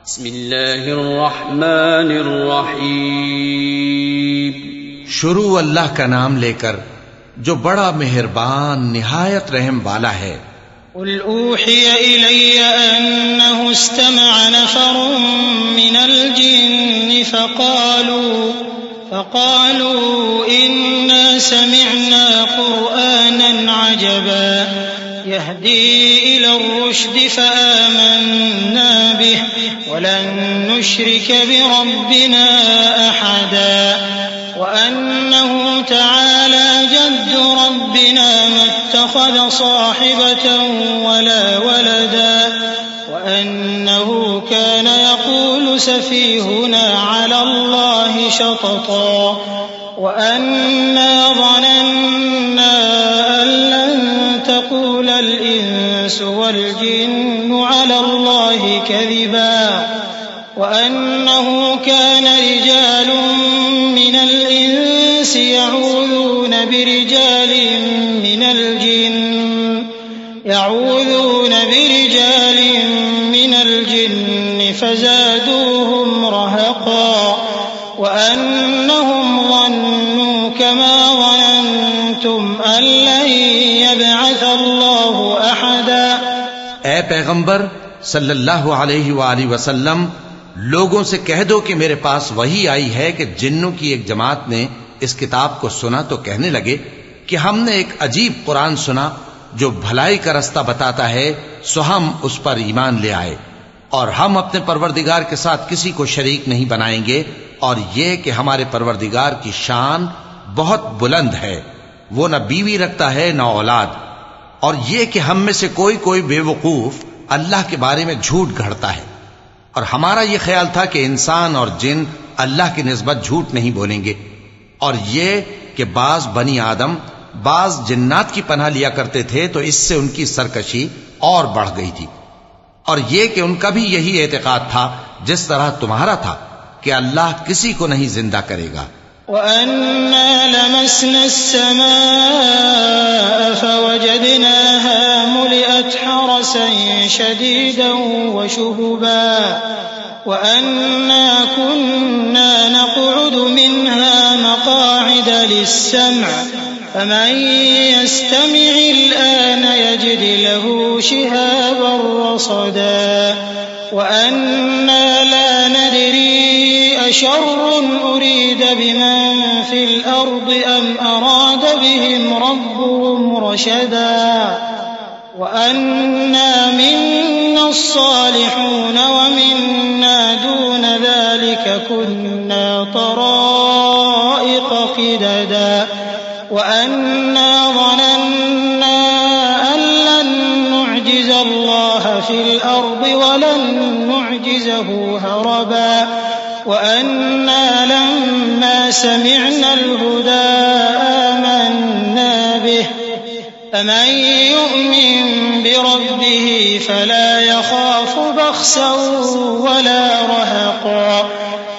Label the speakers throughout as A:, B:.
A: بسم اللہ الرحمن الرحیم.
B: شروع اللہ کا نام لے کر جو بڑا مہربان نہایت رحم والا ہے.
C: قل اوحی الی انہ استمع نفر من الجن فقالوا انا سمعنا قرآنا عجبا يهدي إلى الرشد فآمنا به ولن نشرك بربنا أحدا وأنه تعالى جد ربنا ما اتخذ صاحبة ولا ولدا وأنه كان يقول سفيهنا على الله شططا وأنا ظننا أن لن تقول الإنس والجن على الله كذبا وأنه كان رجال من الإنس يعوذون برجال من الجن فزادوهم رهقا وأنهم ظنوا كما ظننتم أن لن يبعث الله أحدا.
B: اے پیغمبر صلی اللہ علیہ وآلہ وسلم، لوگوں سے کہہ دو کہ میرے پاس وحی آئی ہے کہ جنوں کی ایک جماعت نے اس کتاب کو سنا تو کہنے لگے کہ ہم نے ایک عجیب قرآن سنا جو بھلائی کا رستہ بتاتا ہے، سو ہم اس پر ایمان لے آئے، اور ہم اپنے پروردگار کے ساتھ کسی کو شریک نہیں بنائیں گے، اور یہ کہ ہمارے پروردگار کی شان بہت بلند ہے، وہ نہ بیوی رکھتا ہے نہ اولاد، اور یہ کہ ہم میں سے کوئی بے وقوف اللہ کے بارے میں جھوٹ گھڑتا ہے، اور ہمارا یہ خیال تھا کہ انسان اور جن اللہ کی نسبت جھوٹ نہیں بولیں گے، اور یہ کہ بعض بنی آدم بعض جنات کی پناہ لیا کرتے تھے تو اس سے ان کی سرکشی اور بڑھ گئی تھی، اور یہ کہ ان کا بھی یہی اعتقاد تھا جس طرح تمہارا تھا کہ اللہ کسی کو نہیں زندہ کرے گا.
C: وَأَنَّا لَمَسْنَا السَّمَاءَ فَوَجَدْنَاهَا مُلِئَتْ حَرَسًا شَدِيدًا وَشُهُبًا وَأَنَّا كُنَّا نَقْعُدُ مِنْهَا مَقَاعِدَ لِلسَّمْعِ فَمَن يَسْتَمِعِ الْآنَ يَجِدْ لَهُ شِهَابًا رَّصَدًا وَأَنَّا لَا نَدْرِي أَشَرٌّ أُرِيدَ بِمَن فِي الْأَرْضِ أَمْ أَرَادَ بِهِمْ رَبُّهُمْ رَشَدًا وَأَنَّا مِنَّا الصَّالِحُونَ وَمِنَّا دُونَ ذَلِكَ كُنَّا طَرَائِقَ قِدَدًا وَأَنَّا ظَنَنَّا أَن لَّن نُّعْجِزَ اللَّهَ فِي الْأَرْضِ وَلَن نُّعْجِزَهُ هَرَبًا وَأَنَّا لَمَّا سَمِعْنَا الْهُدَىٰ آمَنَّا بِهِ فَمَن يُؤْمِن بِرَبِّهِ فَلَا يَخَافُ بَخْسًا وَلَا رَهَقًا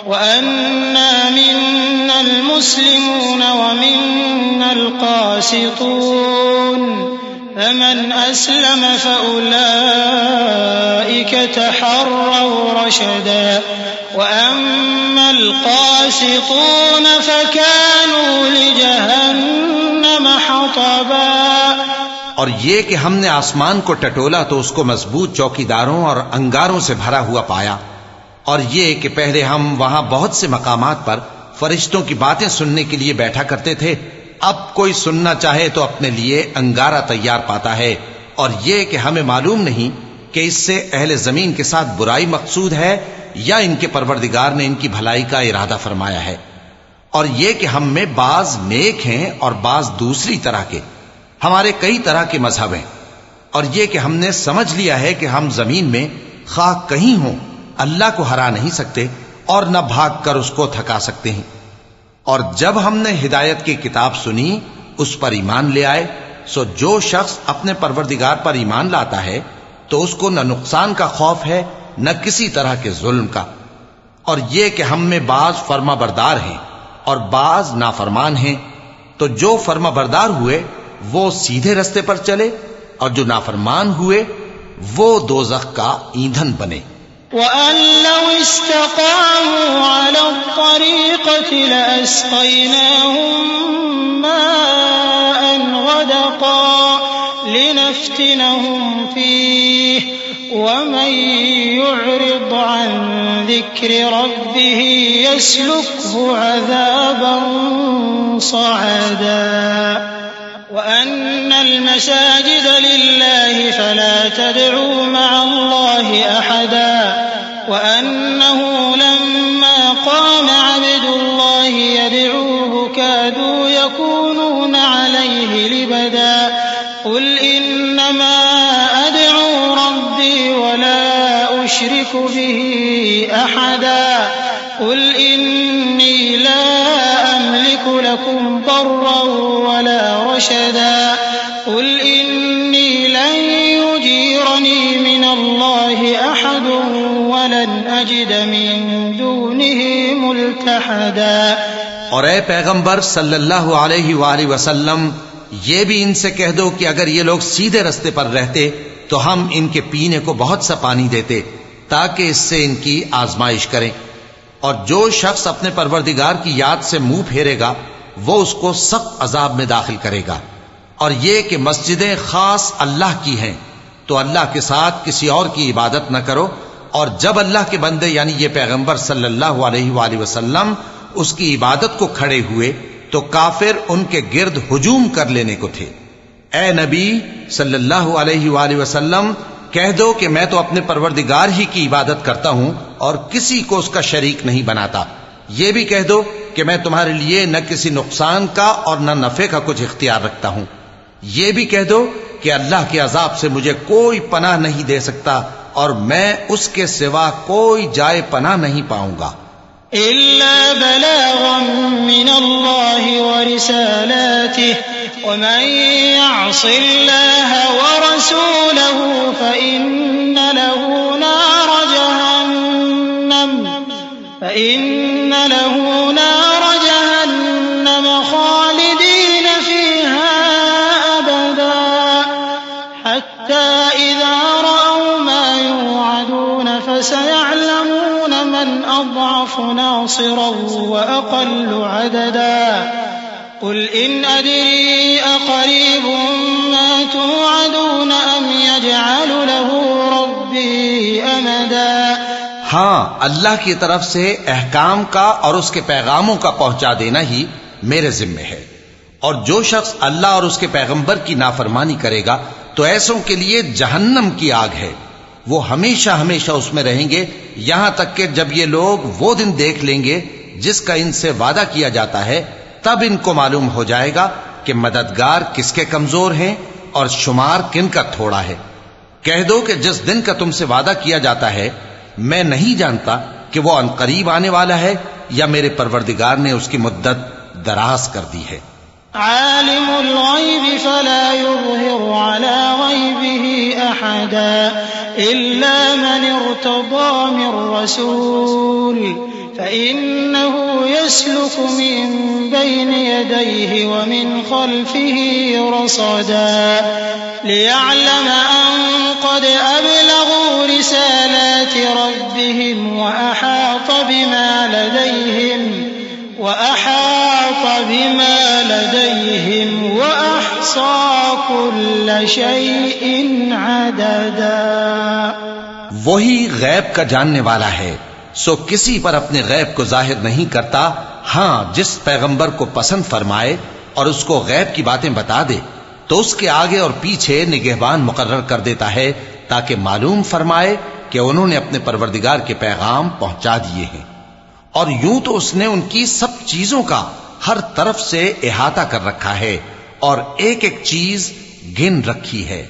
C: وَأَنَّا مِنَّا الْمُسْلِمُونَ وَمِنَّا الْقَاسِطُونَ فَمَنْ أَسْلَمَ فَأُولَٰئِكَ تَحَرَّوْا رَشَدًا وَأَمَّا الْقَاسِطُونَ فَكَانُوا لِجَهَنَّمَ حَطَبًا.
B: اور یہ کہ ہم نے آسمان کو ٹٹولا تو اس کو مضبوط چوکیداروں اور انگاروں سے بھرا ہوا پایا، اور یہ کہ پہلے ہم وہاں بہت سے مقامات پر فرشتوں کی باتیں سننے کے لیے بیٹھا کرتے تھے، اب کوئی سننا چاہے تو اپنے لیے انگارہ تیار پاتا ہے، اور یہ کہ ہمیں معلوم نہیں کہ اس سے اہل زمین کے ساتھ برائی مقصود ہے یا ان کے پروردگار نے ان کی بھلائی کا ارادہ فرمایا ہے، اور یہ کہ ہم میں بعض نیک ہیں اور بعض دوسری طرح کے، ہمارے کئی طرح کے مذہب ہیں، اور یہ کہ ہم نے سمجھ لیا ہے کہ ہم زمین میں خواہ کہیں ہوں اللہ کو ہرا نہیں سکتے اور نہ بھاگ کر اس کو تھکا سکتے ہیں. اور جب ہم نے ہدایت کی کتاب سنی اس پر ایمان لے آئے، سو جو شخص اپنے پروردگار پر ایمان لاتا ہے تو اس کو نہ نقصان کا خوف ہے نہ کسی طرح کے ظلم کا. اور یہ کہ ہم میں بعض فرما بردار ہیں اور بعض نافرمان ہیں، تو جو فرما بردار ہوئے وہ سیدھے رستے پر چلے، اور جو نافرمان ہوئے وہ دوزخ کا ایندھن بنے.
C: وأن لو استقاموا على الطريقة لأسقيناهم ماء غدقا لنفتنهم فيه ومن يعرض عن ذكر ربه يسلكه عذابا صعدا وأن المساجد لله فلا تدعوا مع الله أحدا وأنه لما قام عبد الله يدعوه كادوا يكونون عليه لبدا قل إنما أدعو ربي ولا أشرك به أحدا قل إني لا أملك لكم ضرا ولا رشدا قل إني لن يجيرني من الله أحد ولن أجد من دونه ملتحدا.
B: اور اے پیغمبر صلی اللہ علیہ وآلہ وسلم یہ بھی ان سے کہہ دو کہ اگر یہ لوگ سیدھے رستے پر رہتے تو ہم ان کے پینے کو بہت سا پانی دیتے تاکہ اس سے ان کی آزمائش کریں، اور جو شخص اپنے پروردگار کی یاد سے منہ پھیرے گا وہ اس کو سخت عذاب میں داخل کرے گا. اور یہ کہ مسجدیں خاص اللہ کی ہیں تو اللہ کے ساتھ کسی اور کی عبادت نہ کرو. اور جب اللہ کے بندے یعنی یہ پیغمبر صلی اللہ علیہ وآلہ وسلم اس کی عبادت کو کھڑے ہوئے تو کافر ان کے گرد ہجوم کر لینے کو تھے. اے نبی صلی اللہ علیہ وآلہ وسلم کہہ دو کہ میں تو اپنے پروردگار ہی کی عبادت کرتا ہوں اور کسی کو اس کا شریک نہیں بناتا. یہ بھی کہہ دو کہ میں تمہارے لیے نہ کسی نقصان کا اور نہ نفع کا کچھ اختیار رکھتا ہوں. یہ بھی کہہ دو کہ اللہ کے عذاب سے مجھے کوئی پناہ نہیں دے سکتا اور میں اس کے سوا کوئی جائے پناہ نہیں پاؤں گا.
C: إلا بلاغا من الله ورسالاته ومن يعص الله ورسوله فإن له نار جهنم خالدين فيها أبدا حتى إذا رأوا ما يوعدون فسيعلمون من أضعف ناصرا وأقل عددا. قل إن أدري أقريب ما توعدون أم يجعل له ربي أمدا.
B: ہاں، اللہ کی طرف سے احکام کا اور اس کے پیغاموں کا پہنچا دینا ہی میرے ذمہ ہے، اور جو شخص اللہ اور اس کے پیغمبر کی نافرمانی کرے گا تو ایسوں کے لیے جہنم کی آگ ہے، وہ ہمیشہ ہمیشہ اس میں رہیں گے یہاں تک کہ جب یہ لوگ وہ دن دیکھ لیں گے جس کا ان سے وعدہ کیا جاتا ہے تب ان کو معلوم ہو جائے گا کہ مددگار کس کے کمزور ہیں اور شمار کن کا تھوڑا ہے. کہہ دو کہ جس دن کا تم سے وعدہ کیا جاتا ہے میں نہیں جانتا کہ وہ عنقریب آنے والا ہے یا میرے پروردگار نے اس کی مدت دراز کر دی ہے.
C: عالم الغیب فلا يظهر على غیبه احدا الا من ارتضى من رسول فإنه يسلك من بين يديه ومن خلفه رصدا ليعلم أن قد أبلغوا رسالات ربهم وأحاط بما لديهم وأحصى كل شيء عددا.
B: وہی غیب کا جاننے والا ہے، سو کسی پر اپنے غیب کو ظاہر نہیں کرتا، ہاں جس پیغمبر کو پسند فرمائے اور اس کو غیب کی باتیں بتا دے تو اس کے آگے اور پیچھے نگہبان مقرر کر دیتا ہے تاکہ معلوم فرمائے کہ انہوں نے اپنے پروردگار کے پیغام پہنچا دیے ہیں. اور یوں تو اس نے ان کی سب چیزوں کا ہر طرف سے احاطہ کر رکھا ہے اور ایک ایک چیز گن رکھی ہے.